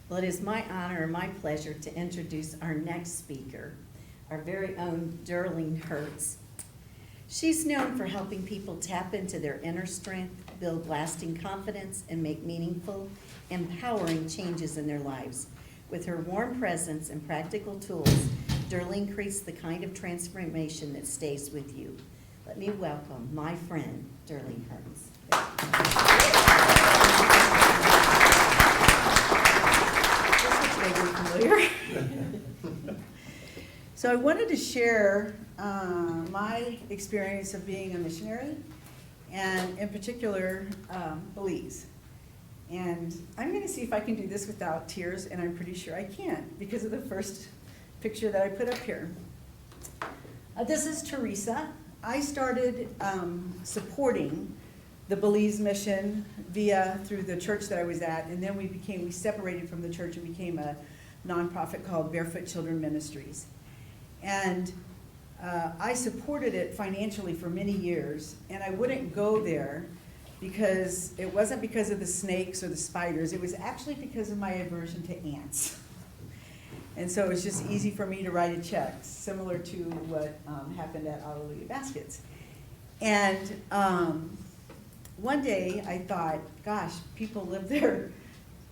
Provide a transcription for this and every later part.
Well, it is my honor and my pleasure to introduce our next speaker, our very own Derlene Hirtz. She's known for helping people tap into their inner strength, build lasting confidence, and make meaningful, empowering changes in their lives. With her warm presence and practical tools, Derlene creates the kind of transformation that stays with you. Let me welcome my friend, Derlene Hirtz. Familiar. So I wanted to share my experience of being a missionary, and in particular, Belize. And I'm going to see if I can do this without tears, and I'm pretty sure I can't because of the first picture that I put up here. This is Teresa. I started supporting the Belize mission through the church that I was at, and then we separated from the church and became a nonprofit called Barefoot Children Ministries. And I supported it financially for many years, and I wouldn't go there because it wasn't because of the snakes or the spiders, it was actually because of my aversion to ants. And so it was just easy for me to write a check, similar to what happened at Alleluia Baskets. And one day I thought, gosh, people live there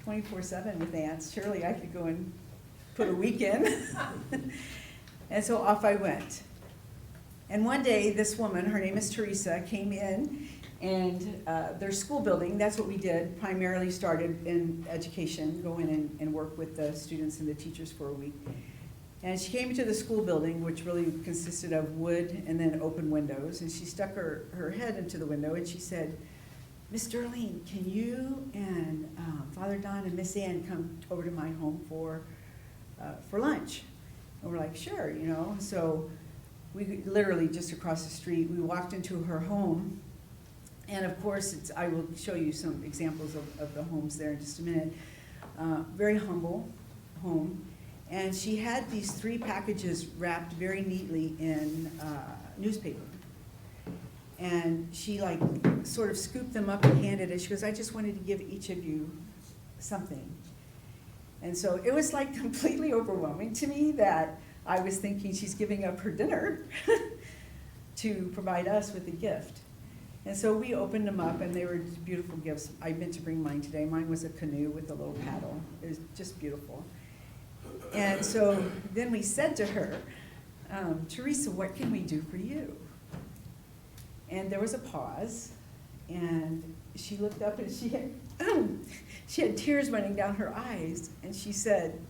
24/7 with ants. Surely I could go and put a week in. And so off I went. And one day this woman, her name is Teresa, came in, and their school building, that's what we did, primarily started in education, go in and work with the students and the teachers for a week. And she came to the school building, which really consisted of wood and then open windows, and she stuck her head into the window and she said, "Miss Derlene, can you and Father Don and Miss Ann come over to my home for lunch?" And we're like, sure, you know. So we literally just across the street, we walked into her home. And of course, I will show you some examples of the homes there in just a minute. Very humble home. And she had these 3 packages wrapped very neatly in newspaper. And she like sort of scooped them up and handed it. She goes, "I just wanted to give each of you something." And so it was like completely overwhelming to me that I was thinking she's giving up her dinner to provide us with a gift. And so we opened them up, and they were beautiful gifts. I meant to bring mine today. Mine was a canoe with a little paddle. It was just beautiful. And so then we said to her, "Teresa, what can we do for you?" And there was a pause, and she looked up, and she had tears running down her eyes, and she said,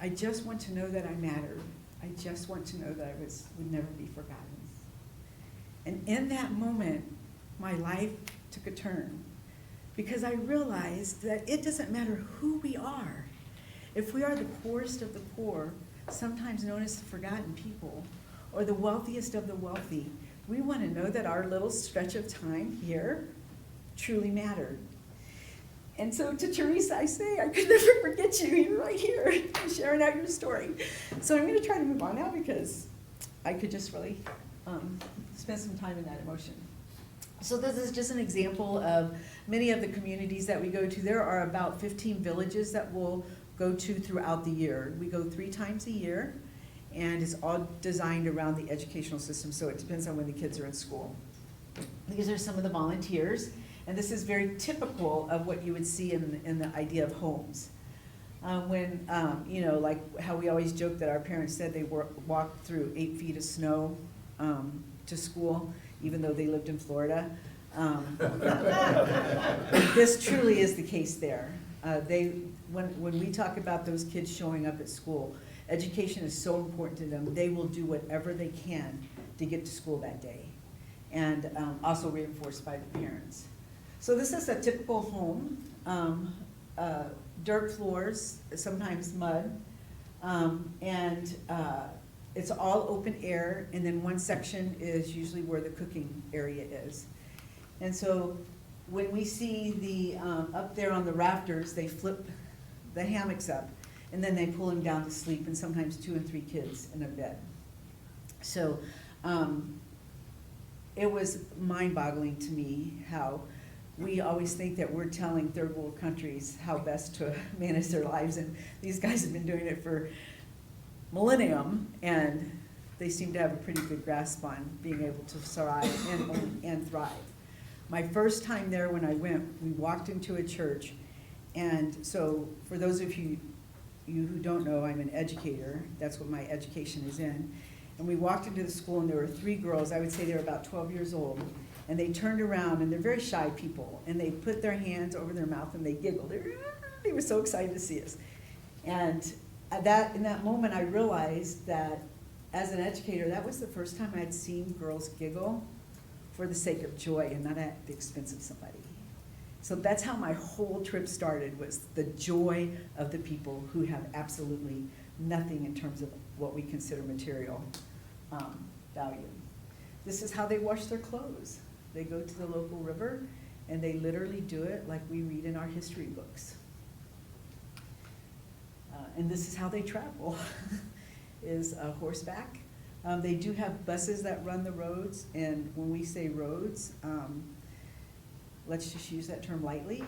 "I just want to know that I mattered. I just want to know that I would never be forgotten." And in that moment, my life took a turn, because I realized that it doesn't matter who we are. If we are the poorest of the poor, sometimes known as the forgotten people, or the wealthiest of the wealthy, we want to know that our little stretch of time here truly mattered. And so to Teresa, I say, I could never forget you. You're right here, sharing out your story. So I'm going to try to move on now, because I could just really spend some time in that emotion. So this is just an example of many of the communities that we go to. There are about 15 villages that we'll go to throughout the year. We go 3 times a year, and it's all designed around the educational system, so it depends on when the kids are in school. These are some of the volunteers, and this is very typical of what you would see in the idea of homes. When, like how we always joke that our parents said they walked through 8 feet of snow to school, even though they lived in Florida. This truly is the case there. When we talk about those kids showing up at school, education is so important to them. They will do whatever they can to get to school that day, and also reinforced by the parents. So this is a typical home, dirt floors, sometimes mud, and it's all open air, and then one section is usually where the cooking area is. And so when we see up there on the rafters, they flip the hammocks up, and then they pull them down to sleep, and sometimes 2 and 3 kids in a bed. So it was mind-boggling to me how we always think that we're telling third world countries how best to manage their lives, and these guys have been doing it for millennium, and they seem to have a pretty good grasp on being able to survive and thrive. My first time there, when I went, we walked into a church, and so for those of you who don't know, I'm an educator. That's what my education is in. And we walked into the school, and there were 3 girls. I would say they were about 12 years old. And they turned around, and they're very shy people, and they put their hands over their mouth and they giggled. They were so excited to see us. And in that moment, I realized that as an educator, that was the first time I'd seen girls giggle for the sake of joy and not at the expense of somebody. So that's how my whole trip started, was the joy of the people who have absolutely nothing in terms of what we consider material value. This is how they wash their clothes. They go to the local river, and they literally do it like we read in our history books. And this is how they travel, is horseback. They do have buses that run the roads, and when we say roads, let's just use that term lightly,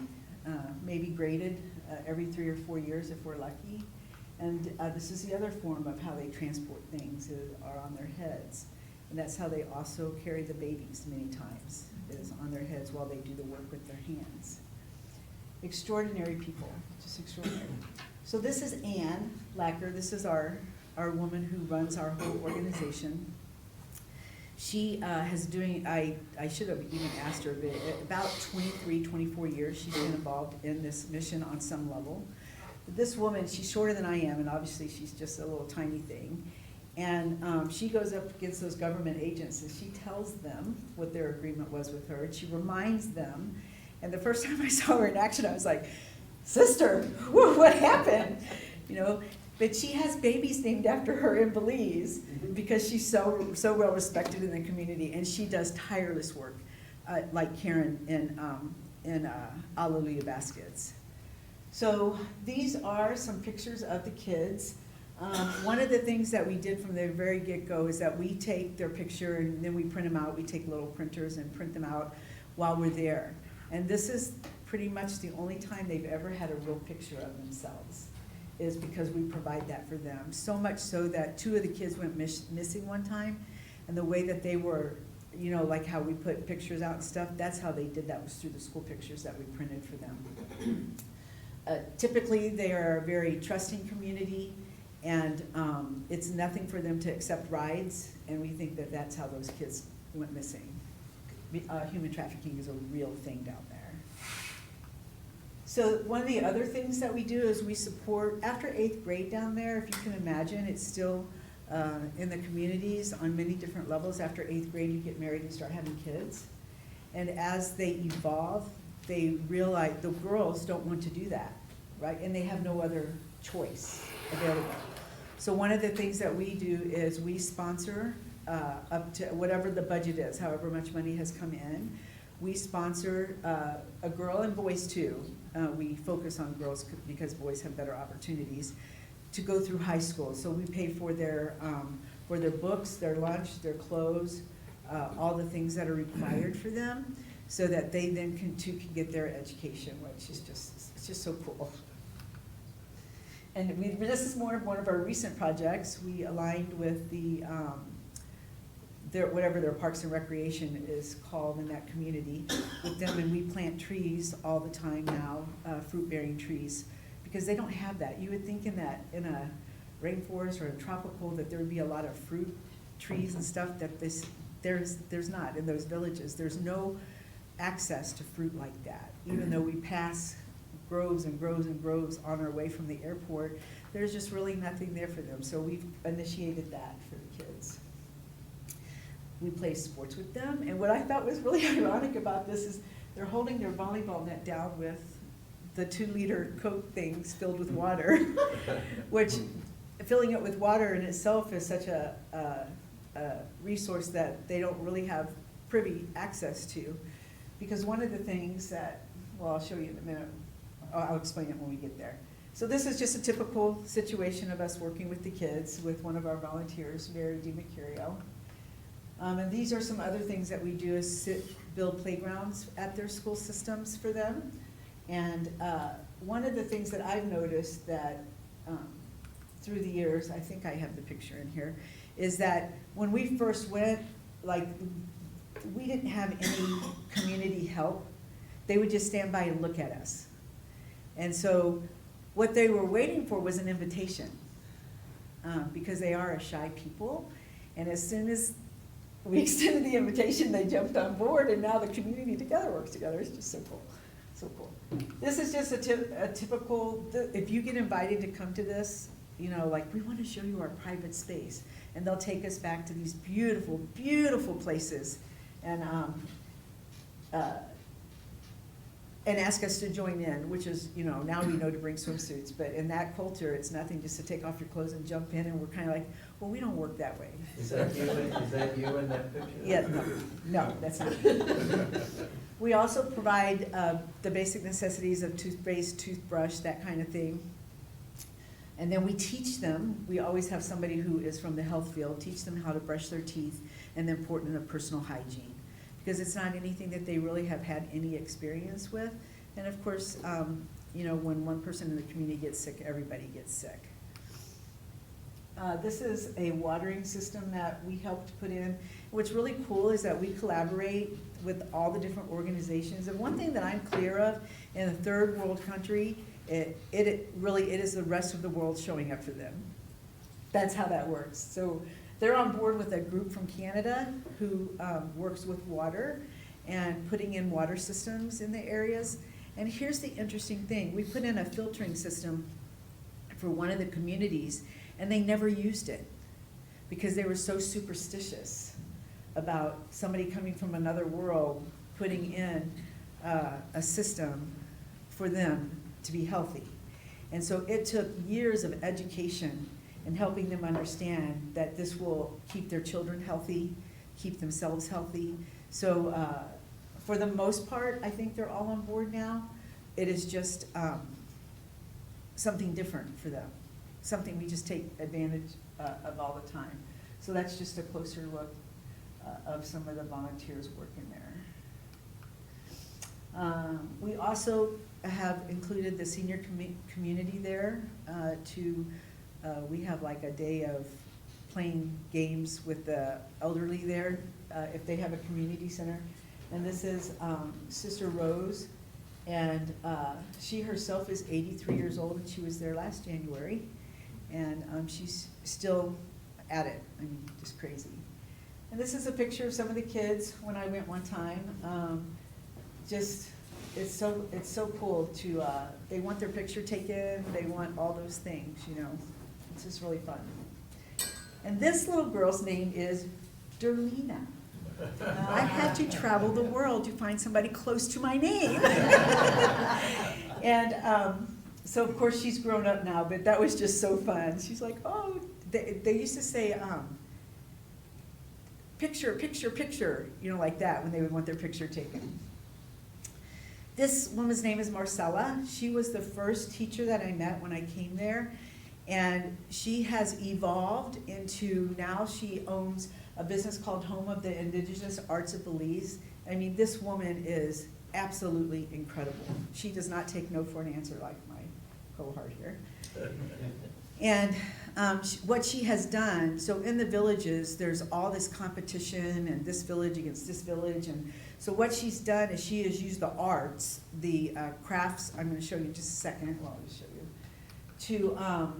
maybe graded every 3 or 4 years if we're lucky. And this is the other form of how they transport things, are on their heads. And that's how they also carry the babies many times, is on their heads while they do the work with their hands. Extraordinary people, just extraordinary. So this is Ann Lacker. This is our woman who runs our whole organization. She has doing, I should have even asked her, but about 23, 24 years she's been involved in this mission on some level. But this woman, she's shorter than I am, and obviously she's just a little tiny thing. And she goes up against those government agents, and she tells them what their agreement was with her, and she reminds them. And the first time I saw her in action, I was like, sister, whew, what happened? You know, but she has babies named after her in Belize because she's so well respected in the community, and she does tireless work, like Karen in Alleluia Baskets. So these are some pictures of the kids. One of the things that we did from the very get-go is that we take their picture and then we print them out. We take little printers and print them out while we're there. And this is pretty much the only time they've ever had a real picture of themselves, is because we provide that for them. So much so that 2 of the kids went missing one time, and the way that they were, you know, like how we put pictures out and stuff, that's how they did that, was through the school pictures that we printed for them. Typically, they are a very trusting community, and it's nothing for them to accept rides, and we think that that's how those kids went missing. Human trafficking is a real thing down there. So one of the other things that we do is we support, after 8th grade down there, if you can imagine, it's still in the communities on many different levels. After 8th grade, you get married and start having kids. And as they evolve, they realize the girls don't want to do that, right? And they have no other choice available. So one of the things that we do is we sponsor up to whatever the budget is, however much money has come in. We sponsor a girl and boys too. We focus on girls because boys have better opportunities to go through high school. So we pay for their books, their lunch, their clothes, all the things that are required for them, so that they then can get their education, which is just so cool. And this is more of one of our recent projects. We aligned with whatever their Parks and Recreation is called in that community with them, and we plant trees all the time now, fruit-bearing trees, because they don't have that. You would think in a rainforest or a tropical that there would be a lot of fruit trees and stuff, that there's not in those villages. There's no access to fruit like that. Even though we pass groves and groves and groves on our way from the airport, there's just really nothing there for them. So we've initiated that for the kids. We play sports with them, and what I thought was really ironic about this is they're holding their volleyball net down with the 2-liter Coke things filled with water, which filling it with water in itself is such a resource that they don't really have privy access to. Because one of the things that, well, I'll show you in a minute, I'll explain it when we get there. So this is just a typical situation of us working with the kids with one of our volunteers, Mary DiMercurio. And these are some other things that we do is build playgrounds at their school systems for them. And one of the things that I've noticed that through the years, I think I have the picture in here, is that when we first went, like, we didn't have any community help. They would just stand by and look at us. And so what they were waiting for was an invitation, because they are a shy people. And as soon as we extended the invitation, they jumped on board, and now the community together works together. It's just so cool, so cool. This is just a typical, if you get invited to come to this, you know, like, we want to show you our private space. And they'll take us back to these beautiful, beautiful places, and ask us to join in, which is, you know, now we know to bring swimsuits, but in that culture, it's nothing just to take off your clothes and jump in, and we're kind of like, well, we don't work that way. Is that you in that picture? Yeah, no, that's not. We also provide the basic necessities of toothpaste, toothbrush, that kind of thing. And then we teach them, we always have somebody who is from the health field, teach them how to brush their teeth and the importance of personal hygiene. Because it's not anything that they really have had any experience with. And of course, you know, when one person in the community gets sick, everybody gets sick. This is a watering system that we helped put in. What's really cool is that we collaborate with all the different organizations. And one thing that I'm clear of, in a third world country, it is the rest of the world showing up for them. That's how that works. So they're on board with a group from Canada who works with water and putting in water systems in the areas. And here's the interesting thing. We put in a filtering system for one of the communities, and they never used it because they were so superstitious about somebody coming from another world putting in a system for them to be healthy. And so it took years of education and helping them understand that this will keep their children healthy, keep themselves healthy. So for the most part, I think they're all on board now. It is just something different for them, something we just take advantage of all the time. So that's just a closer look of some of the volunteers working there. We also have included the senior community there we have like a day of playing games with the elderly there, if they have a community center. And this is Sister Rose, and she herself is 83 years old, and she was there last January, and she's still at it. I mean, just crazy. And this is a picture of some of the kids when I went one time. It's so cool to, they want their picture taken, they want all those things, you know. It's just really fun. And this little girl's name is Derlene. I had to travel the world to find somebody close to my name. And so of course she's grown up now, but that was just so fun. She's like, oh, they used to say, picture, picture, picture, you know, like that when they would want their picture taken. This woman's name is Marcella. She was the first teacher that I met when I came there. And she has evolved into, now she owns a business called Home of the Indigenous Arts of Belize. I mean, this woman is absolutely incredible. She does not take no for an answer like my cohort here. And what she has done, so in the villages, there's all this competition and this village against this village. And so what she's done is she has used the arts, the crafts, I'm going to show you in just a second, well, I'll just show you, to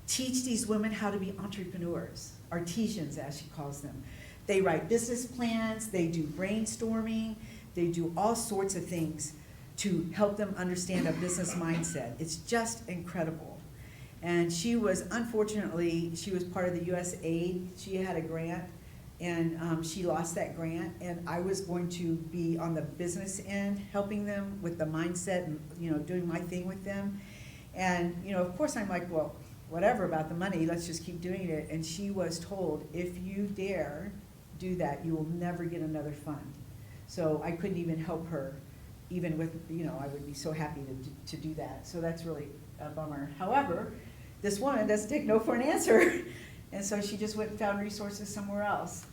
teach these women how to be entrepreneurs, artisans as she calls them. They write business plans, they do brainstorming, they do all sorts of things to help them understand a business mindset. It's just incredible. And she was, unfortunately, she was part of the USAID. She had a grant, and she lost that grant, and I was going to be on the business end, helping them with the mindset and, you know, doing my thing with them. And, you know, of course I'm like, well, whatever about the money, let's just keep doing it. And she was told, if you dare do that, you will never get another fund. So I couldn't even help her, even with, you know, I would be so happy to do that. So that's really a bummer. However, this woman doesn't take no for an answer. And so she just went and found resources somewhere else.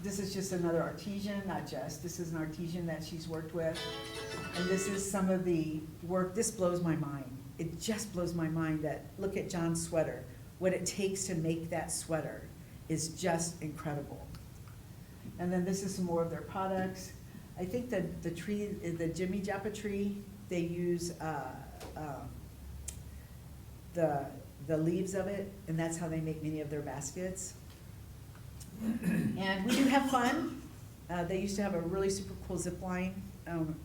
This is just another artesian, this is an artesian that she's worked with. And this is some of the work, this blows my mind. It just blows my mind that, look at John's sweater. What it takes to make that sweater is just incredible. And then this is some more of their products. I think that the tree, the Jimmy Japa tree, they use the leaves of it, and that's how they make many of their baskets. And we do have fun. They used to have a really super cool zip line.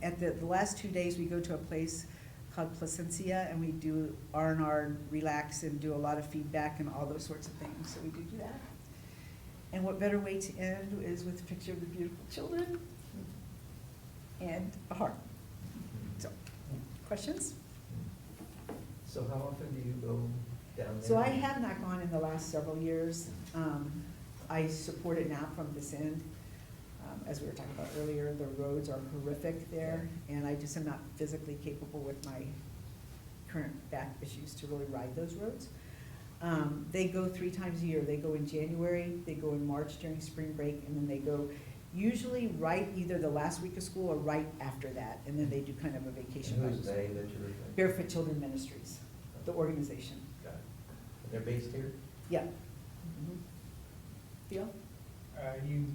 At the last 2 days, we go to a place called Placencia, and we do R&R, relax, and do a lot of feedback and all those sorts of things. So we do that. And what better way to end is with a picture of the beautiful children and a heart. So, questions? So how often do you go down there? So I have not gone in the last several years. I support it now from this end. As we were talking about earlier, the roads are horrific there, and I just am not physically capable with my current back issues to really ride those roads. They go 3 times a year. They go in January, they go in March during spring break, and then they go usually right either the last week of school or right after that, and then they do kind of a vacation. And who's they that you're referring to? Barefoot Children Ministries, the organization. Got it. And they're based here? Yeah. Mm-hmm. Theo? You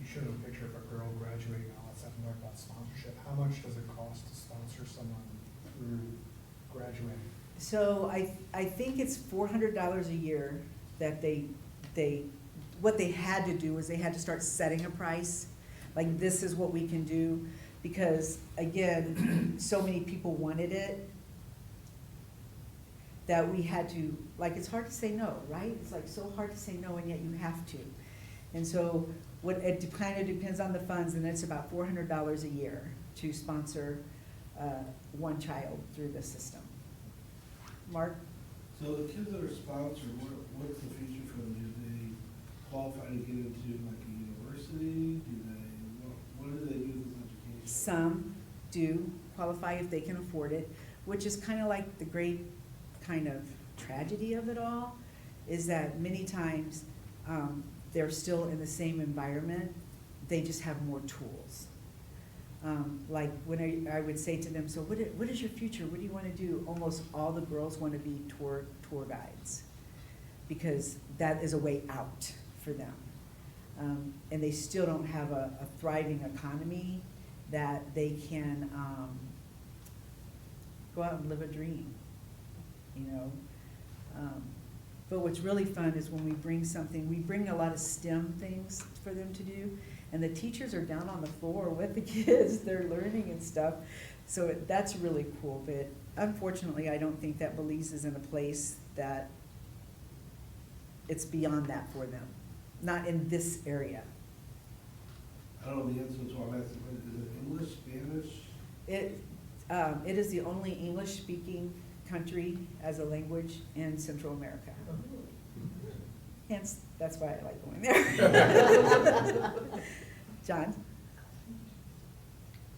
showed a picture of a girl graduating and all that stuff, and learned about sponsorship. How much does it cost to sponsor someone through graduating? So I think it's $400 a year that what they had to do was they had to start setting a price. Like, this is what we can do, because again, so many people wanted it that we had to, like, it's hard to say no, right? It's like so hard to say no, and yet you have to. And so it kind of depends on the funds, and it's about $400 a year to sponsor one child through the system. Mark? So the kids that are sponsored, what's the future for them? Do they qualify to get into like a university? What do they do with this education? Some do qualify if they can afford it, which is kind of like the great kind of tragedy of it all, is that many times they're still in the same environment, they just have more tools. Like when I would say to them, so what is your future? What do you want to do? Almost all the girls want to be tour guides, because that is a way out for them. And they still don't have a thriving economy that they can go out and live a dream, you know. But what's really fun is when we bring a lot of STEM things for them to do, and the teachers are down on the floor with the kids, they're learning and stuff. So that's really cool, but unfortunately, I don't think that Belize is in a place that it's beyond that for them, not in this area. I don't know the answer to what I'm asking, but is it English, Spanish? It is the only English-speaking country as a language in Central America. Hence, that's why I like going there. John?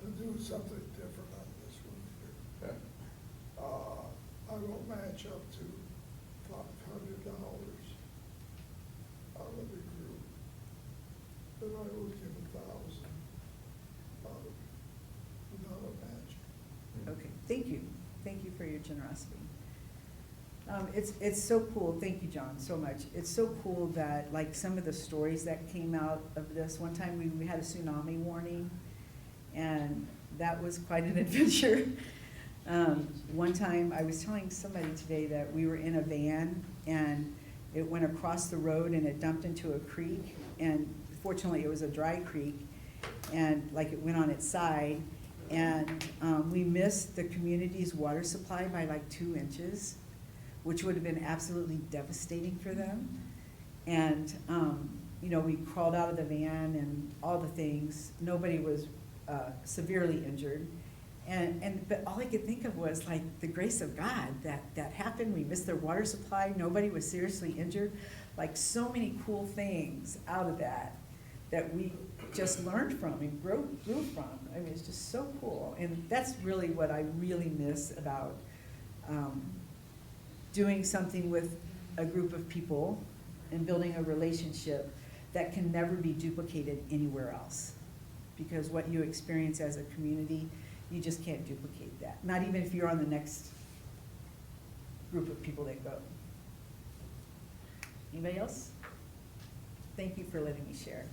To do something different on this one here. I will match up to $500 out of the group. Then I will give 1,000 without a match. Okay, thank you. Thank you for your generosity. It's so cool, thank you, John, so much. It's so cool that, like, some of the stories that came out of this, one time we had a tsunami warning, and that was quite an adventure. One time, I was telling somebody today that we were in a van, and it went across the road and it dumped into a creek, and fortunately it was a dry creek, and like it went on its side, and we missed the community's water supply by like 2 inches, which would have been absolutely devastating for them. And you know, we crawled out of the van and all the things. Nobody was severely injured. But all I could think of was like the grace of God that happened. We missed their water supply. Nobody was seriously injured. Like so many cool things out of that we just learned from and grew from. I mean, it's just so cool. And that's really what I really miss about doing something with a group of people and building a relationship that can never be duplicated anywhere else. Because what you experience as a community, you just can't duplicate that, not even if you're on the next group of people that go. Anybody else? Thank you for letting me share.